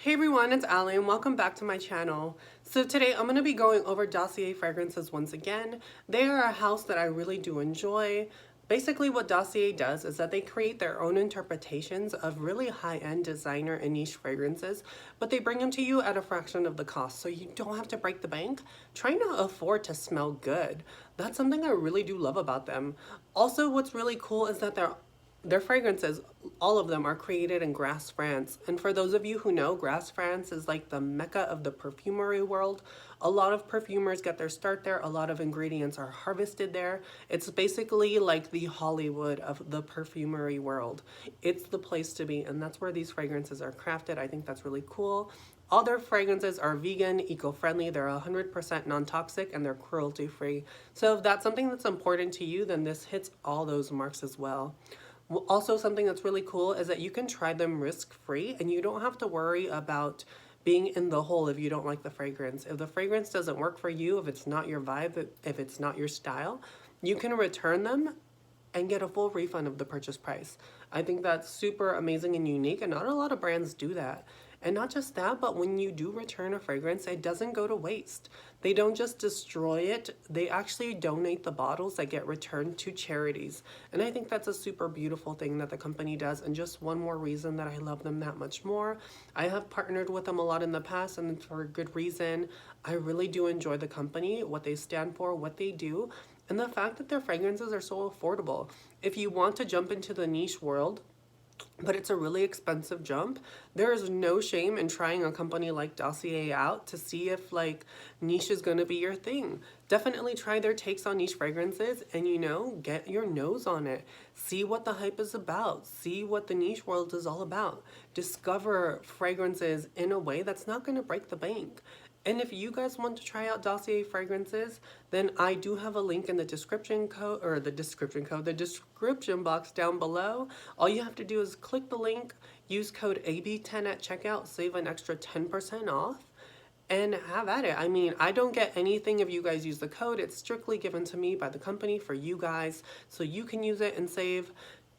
Hey everyone, it's Ally and welcome back to my channel. So today I'm going to be going over Dossier fragrances once again. They are a house that I really do enjoy. Basically what Dossier does is that they create their own interpretations of really high-end designer and niche fragrances, but they bring them to you at a fraction of the cost, so you don't have to break the bank trying to afford to smell good. That's something I really do love about them. Also, what's really cool is that their fragrances, all of them, are created in Grasse, France. And for those of you who know, Grasse, France is like the mecca of the perfumery world. A lot of perfumers get their start there. A lot of ingredients are harvested there. It's basically like the Hollywood of the perfumery world. It's the place to be, and that's where these fragrances are crafted. I think that's really cool. All their fragrances are vegan, eco-friendly, they're 100% non-toxic, and they're cruelty-free. So if that's something that's important to you, then this hits all those marks as well. Also, something that's really cool is that you can try them risk-free and you don't have to worry about being in the hole if you don't like the fragrance. If the fragrance doesn't work for you, if it's not your vibe, if it's not your style, you can return them and get a full refund of the purchase price. I think that's super amazing and unique, and not a lot of brands do that. And not just that, but when you do return a fragrance, it doesn't go to waste. They don't just destroy it, they actually donate the bottles that get returned to charities. And I think that's a super beautiful thing that the company does, and just one more reason that I love them that much more. I have partnered with them a lot in the past, and for a good reason. I really do enjoy the company, what they stand for, what they do, and the fact that their fragrances are so affordable. If you want to jump into the niche world, but it's a really expensive jump, there is no shame in trying a company like Dossier out to see if like niche is going to be your thing. Definitely try their takes on niche fragrances and, you know, get your nose on it. See what the hype is about. See what the niche world is all about. Discover fragrances in a way that's not going to break the bank. And if you guys want to try out Dossier fragrances, then I do have a link in the description box down below. All you have to do is click the link, use code AB10 at checkout, save an extra 10% off, and have at it. I mean, I don't get anything if you guys use the code. It's strictly given to me by the company for you guys, so you can use it and save.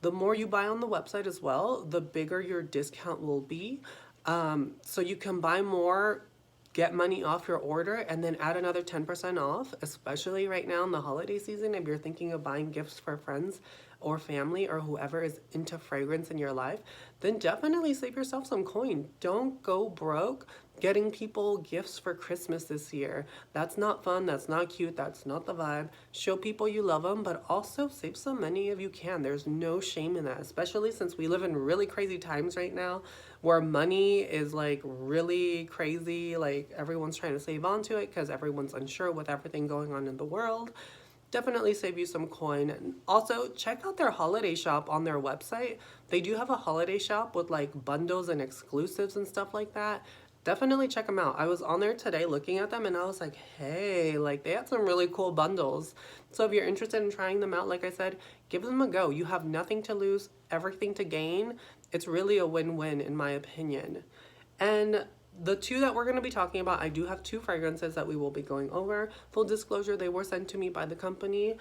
The more you buy on the website as well, the bigger your discount will be. So you can buy more, get money off your order, and then add another 10% off, especially right now in the holiday season. If you're thinking of buying gifts for friends or family or whoever is into fragrance in your life, then definitely save yourself some coin. Don't go broke getting people gifts for Christmas this year. That's not fun, that's not cute, that's not the vibe. Show people you love them, but also save some money if you can. There's no shame in that, especially since we live in really crazy times right now where money is like really crazy. Like everyone's trying to save onto it because everyone's unsure with everything going on in the world. Definitely save you some coin. And also check out their holiday shop on their website. They do have a holiday shop with like bundles and exclusives and stuff like that. Definitely check them out. I was on there today looking at them and I was like, hey, like they had some really cool bundles. So if you're interested in trying them out, like I said, give them a go. You have nothing to lose, everything to gain. It's really a win-win in my opinion. And the two that we're going to be talking about, I do have two fragrances that we will be going over. Full disclosure, they were sent to me by the company.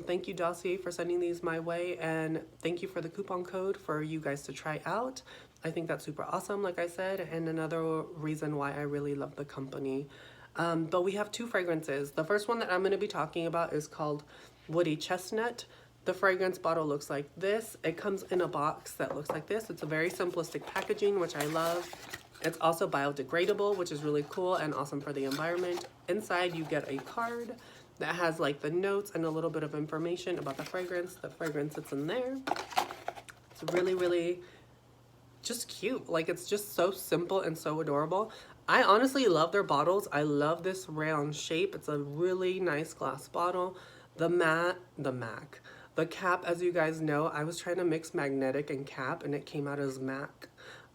Thank you, Dossier, for sending these my way, and thank you for the coupon code for you guys to try out. I think that's super awesome, like I said, and another reason why I really love the company. But we have two fragrances. The first one that I'm going to be talking about is called Woody Chestnut. The fragrance bottle looks like this. It comes in a box that looks like this. It's a very simplistic packaging, which I love. It's also biodegradable, which is really cool and awesome for the environment. Inside, you get a card that has like the notes and a little bit of information about the fragrance. The fragrance sits in there. It's really, really just cute. Like, it's just so simple and so adorable. I honestly love their bottles. I love this round shape. It's a really nice glass bottle. The cap, as you guys know, I was trying to mix magnetic and cap and it came out as MAC.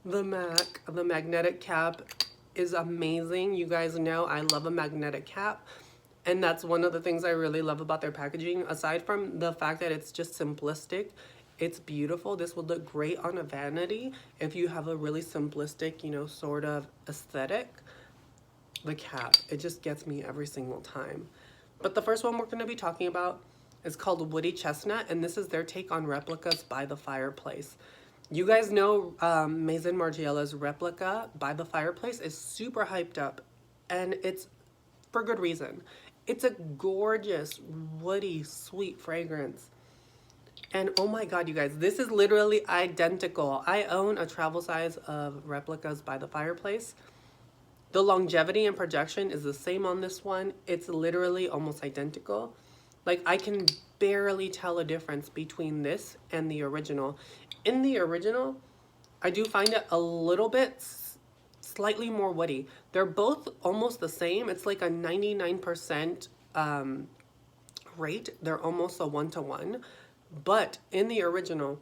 The magnetic cap is amazing. You guys know I love a magnetic cap. And that's one of the things I really love about their packaging. Aside from the fact that it's just simplistic, it's beautiful. This would look great on a vanity if you have a really simplistic, you know, sort of aesthetic. The cap, it just gets me every single time. But the first one we're going to be talking about is called Woody Chestnut, and this is their take on replicas by the fireplace. You guys know Maison Margiela's replica by the fireplace is super hyped up, and it's for good reason. It's a gorgeous, woody, sweet fragrance. And oh my god, you guys, this is literally identical. I own a travel size of replicas by the fireplace. The longevity and projection is the same on this one. It's literally almost identical. Like, I can barely tell a difference between this and the original. In the original, I do find it a little bit slightly more woody. They're both almost the same. It's like a 99% rate. They're almost a 1-to-1. But in the original,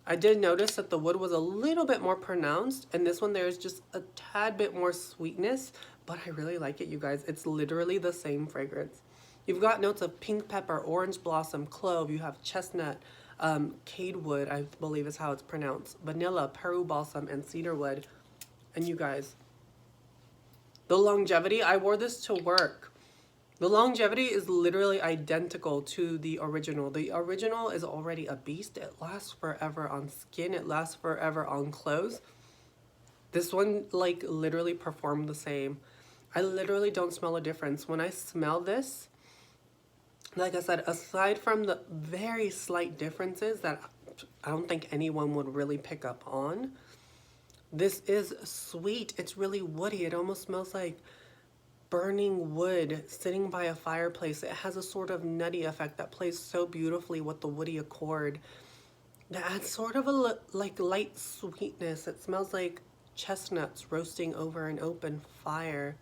I did notice that the wood was a little bit more pronounced, and this one there's just a tad bit more sweetness, but I really like it, you guys. It's literally the same fragrance. You've got notes of pink pepper, orange blossom, clove, you have chestnut, cadewood, I believe is how it's pronounced, vanilla, Peru balsam, and cedarwood. And you guys, the longevity, I wore this to work. The longevity is literally identical to the original. The original is already a beast. It lasts forever on skin. It lasts forever on clothes. This one, like, literally performed the same. I literally don't smell a difference. When I smell this, like I said, aside from the very slight differences that I don't think anyone would really pick up on, this is sweet. It's really woody. It almost smells like burning wood sitting by a fireplace. It has a sort of nutty effect that plays so beautifully with the woody accord. That adds sort of a like light sweetness. It smells like chestnuts roasting over an open fire.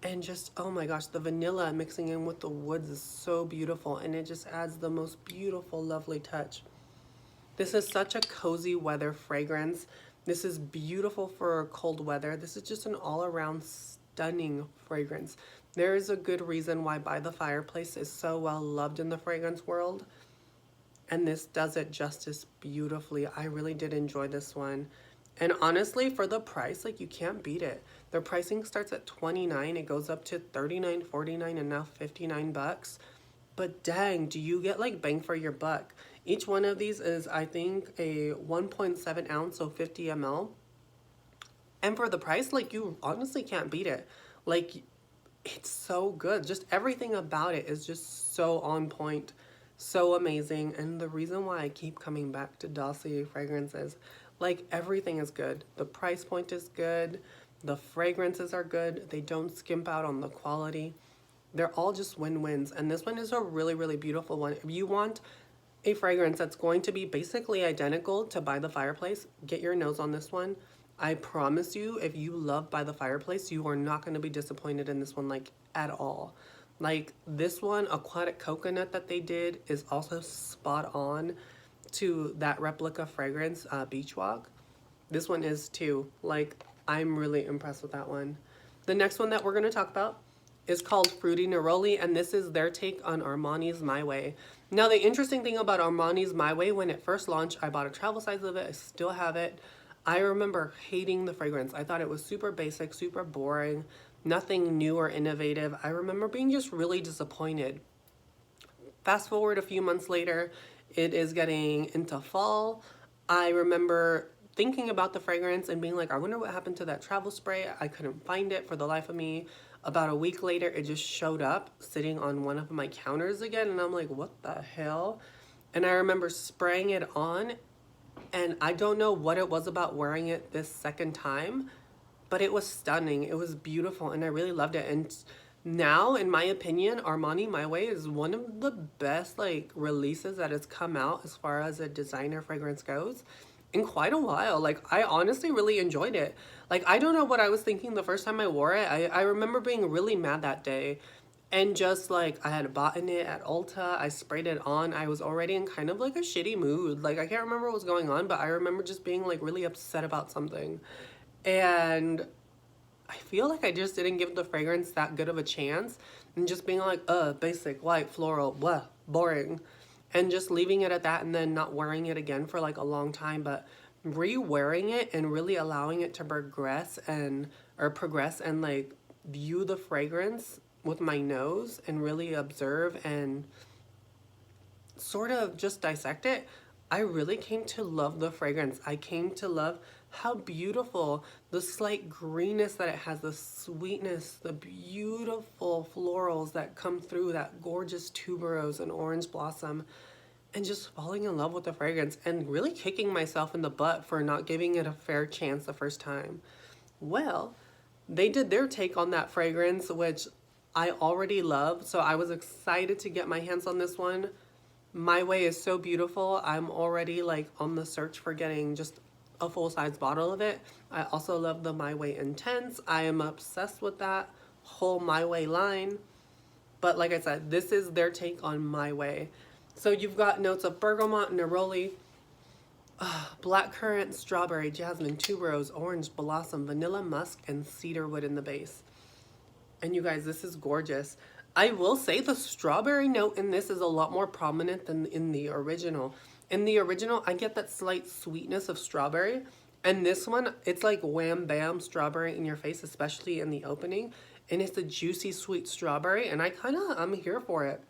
And just, oh my gosh, the vanilla mixing in with the woods is so beautiful, and it just adds the most beautiful, lovely touch. This is such a cozy weather fragrance. This is beautiful for cold weather. This is just an all-around stunning fragrance. There is a good reason why By the Fireplace is so well loved in the fragrance world, and this does it justice beautifully. I really did enjoy this one. And honestly, for the price, like, you can't beat it. Their pricing starts at $29, it goes up to $39, $49, and now $59. But dang, do you get like bang for your buck. Each one of these is, I think, a 1.7 ounce, so 50 ml. And for the price, like, you honestly can't beat it. Like, it's so good. Just everything about it is just so on point, so amazing. And the reason why I keep coming back to Dossier fragrances, like, everything is good. The price point is good. The fragrances are good. They don't skimp out on the quality. They're all just win-wins. And this one is a really, really beautiful one. If you want a fragrance that's going to be basically identical to By the Fireplace, get your nose on this one. I promise you, if you love By the Fireplace, you are not going to be disappointed in this one, like, at all. Like, this one, Aquatic Coconut that they did, is also spot on to that replica fragrance, Beach Walk. This one is too. Like, I'm really impressed with that one. The next one that we're going to talk about is called Fruity Neroli, and this is their take on Armani's My Way. Now, the interesting thing about Armani's My Way, when it first launched, I bought a travel size of it. I still have it. I remember hating the fragrance. I thought it was super basic, super boring, nothing new or innovative. I remember being just really disappointed. Fast forward a few months later, it is getting into fall. I remember thinking about the fragrance and being like, I wonder what happened to that travel spray. I couldn't find it for the life of me. About a week later, it just showed up sitting on one of my counters again, and I'm like, what the hell? And I remember spraying it on, and I don't know what it was about wearing it this second time, but it was stunning. It was beautiful, and I really loved it. And now, in my opinion, Armani My Way is one of the best, like, releases that has come out as far as a designer fragrance goes in quite a while. Like, I honestly really enjoyed it. Like, I don't know what I was thinking the first time I wore it. I remember being really mad that day, and just, like, I had bought it at Ulta. I sprayed it on. I was already in kind of like a shitty mood. Like, I can't remember what was going on, but I remember just being, like, really upset about something. And I feel like I just didn't give the fragrance that good of a chance, and just being like, basic, white, floral, blah, boring. And just leaving it at that, and then not wearing it again for like a long time, but re-wearing it and really allowing it to progress and like view the fragrance with my nose and really observe and sort of just dissect it. I really came to love the fragrance. I came to love how beautiful, the slight greenness that it has, the sweetness, the beautiful florals that come through, that gorgeous tuberose and orange blossom, and just falling in love with the fragrance and really kicking myself in the butt for not giving it a fair chance the first time. Well, they did their take on that fragrance, which I already love, so I was excited to get my hands on this one. My Way is so beautiful. I'm already like on the search for getting just a full-size bottle of it. I also love the My Way Intense. I am obsessed with that whole My Way line. But like I said, this is their take on My Way. So you've got notes of bergamot, neroli, blackcurrant, strawberry, jasmine, tuberose, orange blossom, vanilla musk, and cedarwood in the base. And you guys, this is gorgeous. I will say the strawberry note in this is a lot more prominent than in the original. In the original, I get that slight sweetness of strawberry. And this one, it's like wham bam strawberry in your face, especially in the opening. And it's a juicy sweet strawberry, and I'm here for it.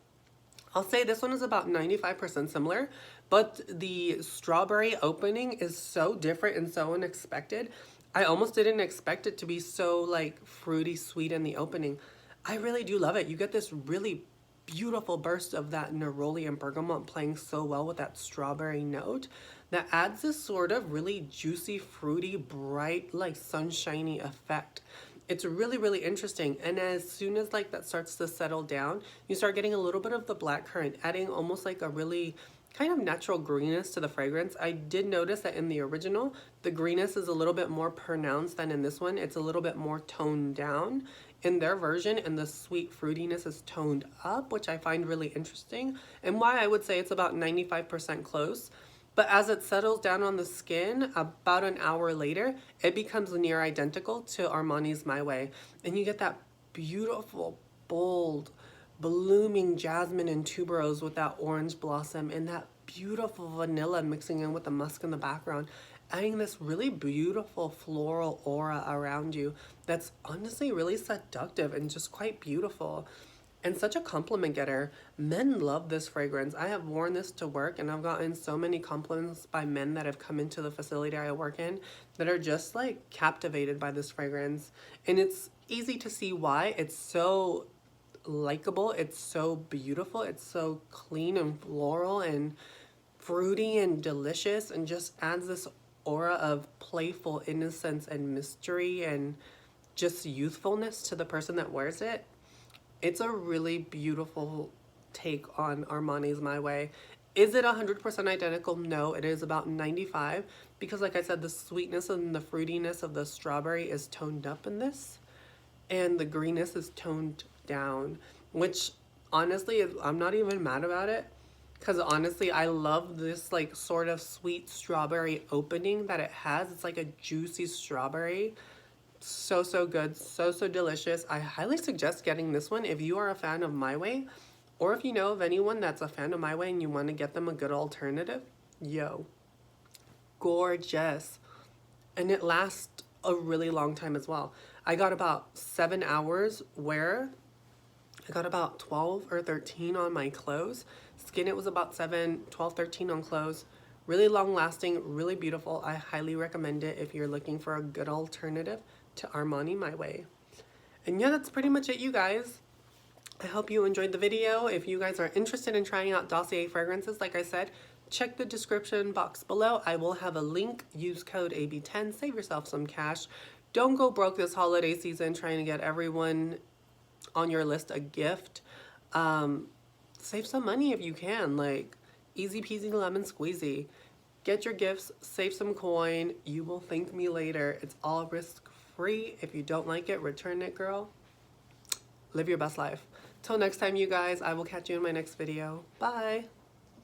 I'll say this one is about 95% similar, but the strawberry opening is so different and so unexpected. I almost didn't expect it to be so like fruity sweet in the opening. I really do love it. You get this really beautiful burst of that neroli and bergamot playing so well with that strawberry note that adds this sort of really juicy, fruity, bright, like sunshiny effect. It's really, really interesting. And as soon as like that starts to settle down, you start getting a little bit of the blackcurrant, adding almost like a really kind of natural greenness to the fragrance. I did notice that in the original, the greenness is a little bit more pronounced than in this one. It's a little bit more toned down in their version, and the sweet fruitiness is toned up, which I find really interesting, and why I would say it's about 95% close. But as it settles down on the skin, about an hour later, it becomes near identical to Armani's My Way. And you get that beautiful, bold, blooming jasmine and tuberose with that orange blossom and that beautiful vanilla mixing in with the musk in the background, adding this really beautiful floral aura around you that's honestly really seductive and just quite beautiful. And such a compliment getter. Men love this fragrance. I have worn this to work, and I've gotten so many compliments by men that have come into the facility I work in that are just like captivated by this fragrance. And it's easy to see why. It's so likable. It's so beautiful. It's so clean and floral and fruity and delicious, and just adds this aura of playful innocence and mystery and just youthfulness to the person that wears it. It's a really beautiful take on Armani's My Way. Is it 100% identical? No, it is about 95, because like I said, the sweetness and the fruitiness of the strawberry is toned up in this, and the greenness is toned down, which honestly, I'm not even mad about it, because honestly, I love this like sort of sweet strawberry opening that it has. It's like a juicy strawberry. So, so good. So, so delicious. I highly suggest getting this one if you are a fan of My Way, or if you know of anyone that's a fan of My Way and you want to get them a good alternative. Yo, gorgeous. And it lasts a really long time as well. I got about 7 hours wear. I got about 12 or 13 on my clothes. Skin, it was about 7, 12, 13 on clothes. Really long lasting, really beautiful. I highly recommend it if you're looking for a good alternative to Armani My Way. And yeah, that's pretty much it, you guys. I hope you enjoyed the video. If you guys are interested in trying out Dossier fragrances, like I said, check the description box below. I will have a link. Use code AB10. Save yourself some cash. Don't go broke this holiday season trying to get everyone on your list a gift. Save some money if you can. Like, easy peasy lemon squeezy. Get your gifts, save some coin. You will thank me later. It's all risk free. If you don't like it, return it, girl. Live your best life. Till next time, you guys, I will catch you in my next video. Bye.